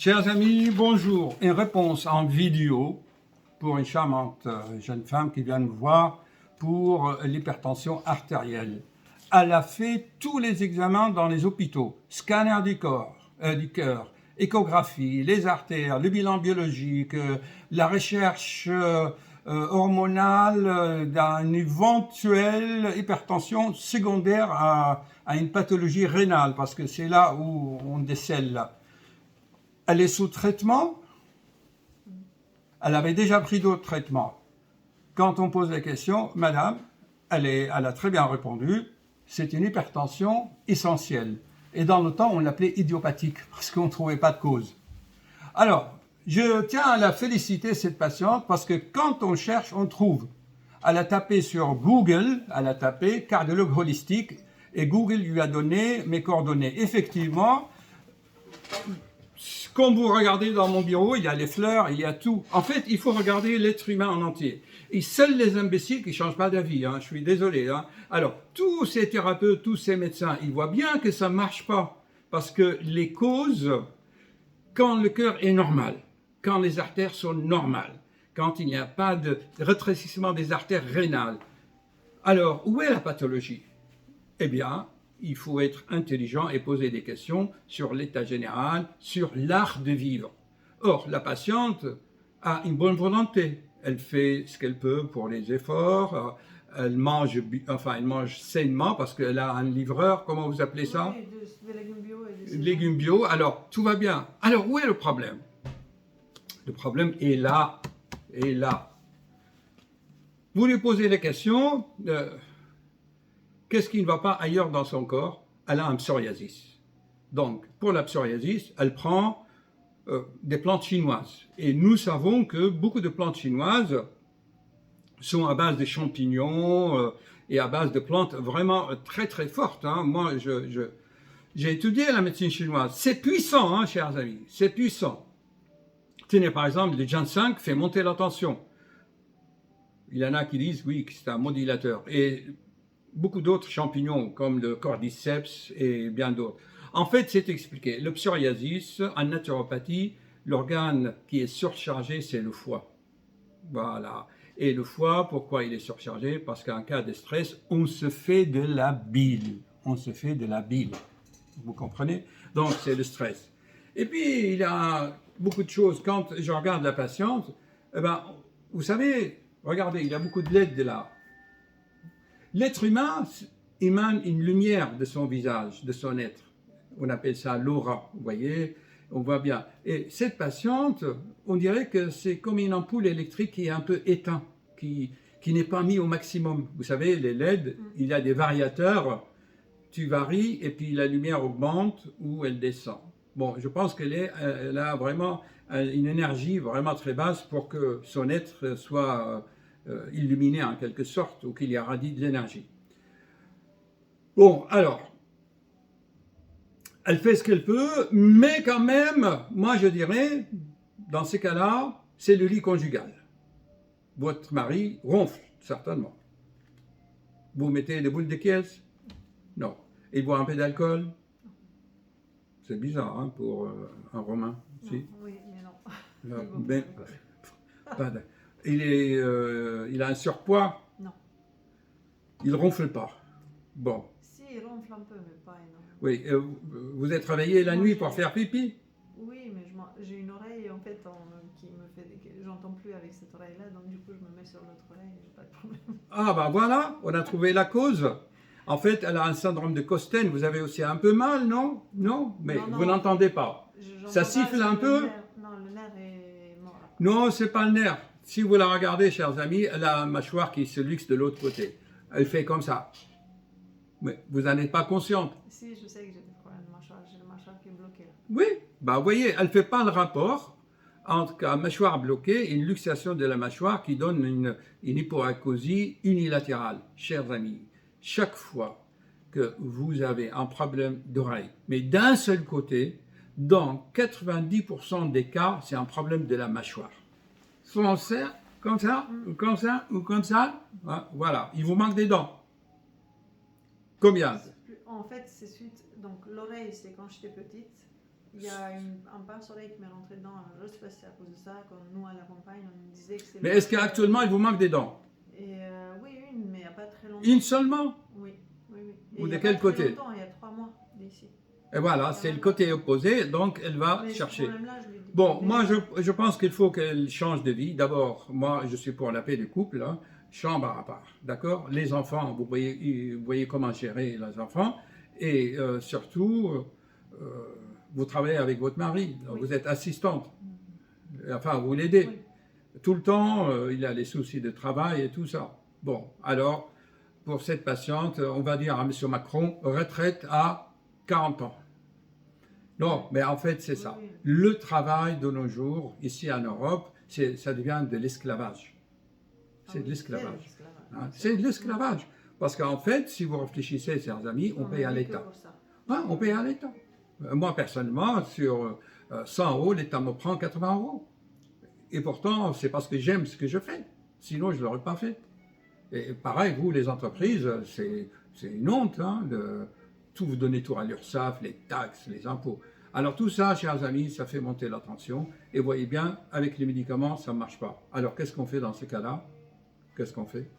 Chers amis, bonjour. Une réponse en vidéo pour une charmante jeune femme qui vient me voir pour l'hypertension artérielle. Elle a fait tous les examens dans les hôpitaux, scanner du cœur, échographie, les artères, le bilan biologique, la recherche hormonale d'une éventuelle hypertension secondaire à une pathologie rénale, parce que c'est là où on décèle là. Elle est sous traitement. Elle avait déjà pris d'autres traitements. Quand on pose la question, madame, elle a très bien répondu, c'est une hypertension essentielle. Et dans le temps, on l'appelait idiopathique, parce qu'on ne trouvait pas de cause. Alors, je tiens à la féliciter, cette patiente, parce que quand on cherche, on trouve. Elle a tapé sur Google, elle a tapé cardiologue holistique, et Google lui a donné mes coordonnées. Effectivement, comme vous regardez dans mon bureau, il y a les fleurs, il y a tout. En fait, il faut regarder l'être humain en entier. Et seuls les imbéciles qui ne changent pas d'avis, je suis désolé. Alors, tous ces thérapeutes, tous ces médecins, ils voient bien que ça ne marche pas. Parce que les causes, quand le cœur est normal, quand les artères sont normales, quand il n'y a pas de rétrécissement des artères rénales, alors, où est la pathologie? Eh bien, il faut être intelligent et poser des questions sur l'état général, sur l'art de vivre. Or, la patiente a une bonne volonté. Elle fait ce qu'elle peut pour les efforts. Elle mange sainement parce qu'elle a un livreur. Comment vous appelez ça? Oui, des légumes bio et des légumes bio. Alors, tout va bien. Alors, où est le problème? Le problème est là. Et là. Vous lui posez la question... qu'est-ce qui ne va pas ailleurs dans son corps? Elle a un psoriasis. Donc, pour la psoriasis, elle prend des plantes chinoises. Et nous savons que beaucoup de plantes chinoises sont à base de champignons et à base de plantes vraiment très très fortes. Moi, j'ai étudié la médecine chinoise. C'est puissant, chers amis, c'est puissant. Tenez, par exemple, le ginseng fait monter la tension. Il y en a qui disent, oui, que c'est un modulateur. Et beaucoup d'autres champignons comme le cordyceps et bien d'autres. En fait, c'est expliqué. Le psoriasis, en naturopathie, l'organe qui est surchargé, c'est le foie. Voilà. Et le foie, pourquoi il est surchargé? Parce qu'en cas de stress, on se fait de la bile. On se fait de la bile. Vous comprenez? Donc, c'est le stress. Et puis, il y a beaucoup de choses. Quand je regarde la patiente, vous savez, regardez, il y a beaucoup de LED là. L'être humain émane une lumière de son visage, de son être. On appelle ça l'aura, vous voyez, on voit bien. Et cette patiente, on dirait que c'est comme une ampoule électrique qui est un peu éteinte, qui n'est pas mise au maximum. Vous savez, les LED, il y a des variateurs, tu varies et puis la lumière augmente ou elle descend. Bon, je pense qu'elle a vraiment une énergie vraiment très basse pour que son être soit... illuminé en quelque sorte, ou qu'il y irradie de l'énergie. Bon, alors, elle fait ce qu'elle peut, mais quand même, moi je dirais, dans ces cas-là, c'est le lit conjugal. Votre mari ronfle, certainement. Vous mettez des boules de caisse? Non. Il boit un peu d'alcool? C'est bizarre, pour un Romain. Non, Si. oui, mais non. Ben, il a un surpoids? Non. Il ronfle pas? Bon. Si, il ronfle un peu, mais pas énormément. Oui, vous êtes réveillé la nuit pour faire pipi? Oui, mais j'ai une oreille en fait qui me fait... J'entends plus avec cette oreille-là, donc du coup je me mets sur l'autre oreille et j'ai pas de problème. Ah ben voilà, on a trouvé la cause. En fait, elle a un syndrome de Costen. Vous avez aussi un peu mal, non? Non, mais Non, vous n'entendez pas. Ça siffle un peu? Non, le nerf est mort. Non, c'est pas le nerf. Si vous la regardez, chers amis, elle a un mâchoire qui se luxe de l'autre côté. Elle fait comme ça. Mais vous n'en êtes pas consciente. Si, je sais que j'ai des problèmes de mâchoire. J'ai le mâchoire qui est bloqué. Oui, bah vous voyez, elle ne fait pas le rapport entre la mâchoire bloquée et une luxation de la mâchoire qui donne une hypoacusie unilatérale. Chers amis, chaque fois que vous avez un problème d'oreille, mais d'un seul côté, dans 90% des cas, c'est un problème de la mâchoire. Soit on serre comme ça, ou comme ça, ou comme ça, voilà, il vous manque des dents. Combien? En fait, c'est suite. Donc, l'oreille, c'est quand j'étais petite. Il y a un pince-oreille qui m'est rentré dedans, alors je ne sais pas si c'est à cause de ça, quand nous à la campagne, on nous disait que c'est... Mais est-ce qu'actuellement, il vous manque des dents? Et oui, une, mais il n'y a pas très longtemps. Une seulement? Oui, oui, oui. Ou Et de il y a quel pas très côté? longtemps, il y a 3 mois d'ici. Et voilà, c'est le côté opposé, donc elle va Mais ce chercher. problème-là, je lui dis Bon, moi, déjà. je pense qu'il faut qu'elle change de vie. D'abord, moi, je suis pour la paix du couple, hein, chambre à part, d'accord? Les enfants, vous voyez comment gérer les enfants, et surtout, vous travaillez avec votre mari, donc Oui. vous êtes assistante, enfin, vous l'aidez. Oui. Tout le temps, il a les soucis de travail et tout ça. Bon, alors, pour cette patiente, on va dire à M. Macron, retraite à 40 ans. Non, mais en fait, c'est ça. Oui. Le travail de nos jours, ici en Europe, ça devient de l'esclavage. Ah C'est oui, de l'esclavage. l'esclavage. Hein, c'est de l'esclavage. Parce qu'en fait, si vous réfléchissez, chers amis, on paye à vit que l'État. pour ça. Hein, on paye à l'État. Moi, personnellement, sur 100 euros, l'État me prend 80 euros. Et pourtant, c'est parce que j'aime ce que je fais. Sinon, je ne l'aurais pas fait. Et pareil, vous, les entreprises, c'est une honte hein, de tout vous donner tout à l'URSSAF, les taxes, les impôts. Alors tout ça, chers amis, ça fait monter la tension. Et voyez bien, avec les médicaments, ça ne marche pas. Alors qu'est-ce qu'on fait dans ce cas-là? Qu'est-ce qu'on fait?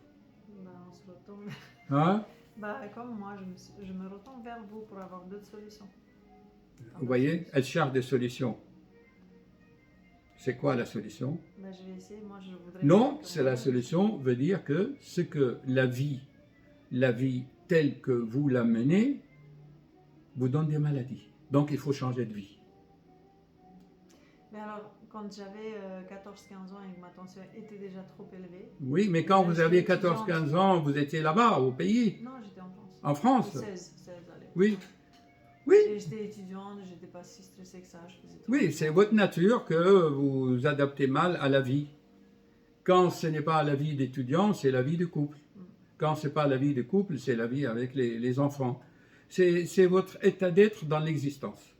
Bah, on se retourne. Hein? Bah, comme moi, je me retourne vers vous pour avoir d'autres solutions. Vous voyez, elle cherche des solutions. C'est quoi la solution? Bah, je vais essayer, moi je voudrais... Non, que c'est moi, la solution, veut dire que ce que la vie telle que vous la menez, vous donne des maladies. Donc il faut changer de vie. Mais alors, quand j'avais 14-15 ans et que ma tension était déjà trop élevée... Oui, mais quand vous aviez 14-15 ans, vous étiez là-bas, au pays, Non, j'étais en France. en France. 16 allez. Oui, oui, Et j'étais étudiante, j'étais pas si stressée que ça, je faisais tout. oui, c'est votre nature que vous vous adaptez mal à la vie. Quand ce n'est pas la vie d'étudiant, c'est la vie de couple. Quand ce n'est pas la vie de couple, c'est la vie avec les enfants. C'est votre état d'être dans l'existence.